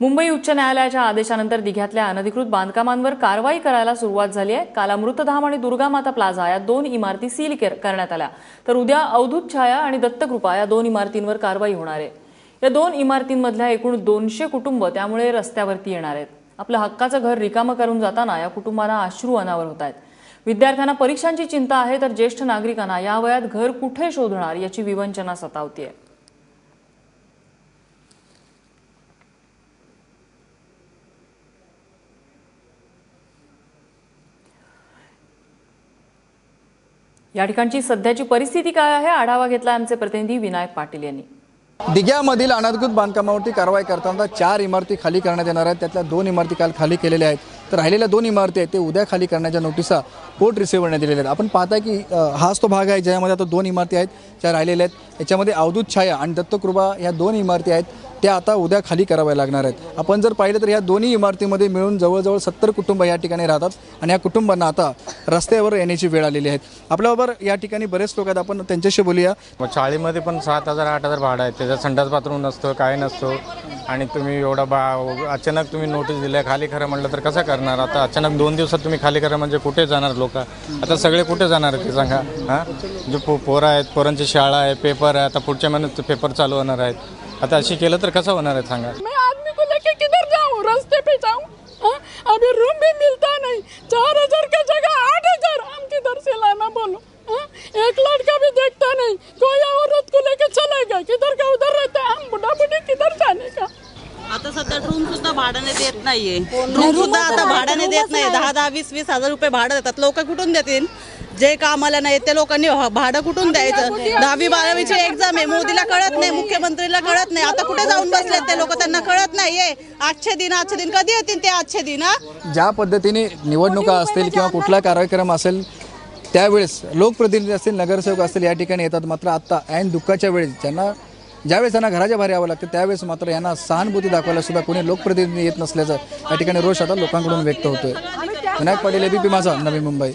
मुंबई उच्च न्यायालयाच्या आदेशानंतर दिघ्यातल्या अनधिकृत बांधकामांवर कारवाई करायला सुरुवात झाली आहे। काल अमृतधाम आणि दुर्गामाता प्लाझा या दोन इमारती सील करण्यात आल्या, तर उद्या अवधूत छाया आणि दत्तकृपा या दोन इमारतींवर कारवाई होणार आहे। या दोन इमारतींमधल्या एकूण 200 कुटुंब त्यामुळे रस्त्यावरती येणार आहेत। आपलं हक्काचं घर रिकामं करून जाताना या कुटुंबांना अश्रू अनावर होत आहेत। विद्यार्थ्यांना परीक्षांची चिंता आहे, तर ज्येष्ठ नागरिकांना या वयात घर कुठे शोधणार याची विवंचना सतावतीये। या ठिकाणची सध्याची परिस्थिती काय आहे, आढावा घेतला आमचे प्रतिनिधी विनायक पाटील यांनी। दिघ्यामधील अनधिकृत बांधकामावरती कारवाई करताना 4 इमारती खाली करण्यात येणार आहेत। त्यातल्या 2 इमारती काल खाली केलेल्या आहेत, तर राहिलेल्या 2 इमारती आहेत ते उद्या खाली करण्याच्या नोटिसा कोर्ट रिसिव्ह करण्यात दिलेल्या आहेत। आपण पाहताय की हाच तो भाग आहे ज्यामध्ये आता 2 इमारती आहेत ज्या राहिलेल्या आहेत। याच्यामध्ये अवधूत छाया आणि दत्तकृपा या 2 इमारती आहेत त्या आता उद्या खाली कराव्या लागणार आहेत। आपण जर पाहिलं तर या दोन्ही इमारतीमध्ये मिळून जवळजवळ 70 कुटुंब या ठिकाणी राहतात आणि या कुटुंबांना आता रस्त्यावर येण्याची वेळ आलेली आहे। आपल्याबरोबर या ठिकाणी बरेच लोक आहेत, आपण त्यांच्याशी बोलूया। चाळीमध्ये पण 7,000 8,000 भाडं आहे, त्याच्यात संडास बाथरूम नसतो, काय नसतो आणि तुम्ही एवढा अचानक तुम्ही नोटीस दिल्या खाली करा म्हटलं तर कसं करणार? आता अचानक 2 दिवसात तुम्ही खाली करा म्हणजे कुठे जाणार लोक? आता सगळे कुठे जाणार ते सांगा। हां, जो पोरं आहेत, पोरांची शाळा आहे, पेपर आहे, आता पुढच्या महिन्यात पेपर चालू होणार आहेत। आता अशी केलं तर कसं होणार आहे सांगा? मैं आदमी को लेके किधर जाऊं, रास्ते पे जाऊं? अभी रूम भी मिलता नहीं। 4,000 की जगह 8,000 हम किधर से लाना बोलो? एक लड़का भी देखता नहीं, कोई औरत को लेके चलेगा किधर का उधर रहता है, हम बुढ़ा बुढ़ी किधर जाने का? आता सध्या रूम सुद्धा भाड्याने देत नाहीये। रूम सुद्धा आता भाड्याने देत नाही। 10,000 20,000 हजार रुपये भाडं देतात। लोक कुठून देतील? जे कामाला नाही त्या लोकांनी भाडं कुठून द्यायचं? 10वी 12वीची एक्झाम आहे, मोदीला कळत नाही, मुख्यमंत्रीला कळत नाही। आता कुठे जाऊन बसलेत ते लोक? त्यांना कळत नाहीये। आजचे दिन कधी येतील ते आजचे दिन? ज्या पद्धतीने निवडणुका असतील किंवा कुठला कार्यक्रम असेल त्यावेळेस लोकप्रतिनिधी असतील, नगरसेवक असतील या ठिकाणी येतात, मात्र आता ऐन दुःखाच्या वेळेस ज्यावेळेस त्यांना घराच्या बाहेर यावं लागतं त्यावेळेस मात्र यांना सहानुभूती दाखवायला सुद्धा कोणी लोकप्रतिनिधी येत नसल्याचं या ठिकाणी रोष आता लोकांकडून व्यक्त होतोय। विनायक पाटील, ABP माझा, नवी मुंबई।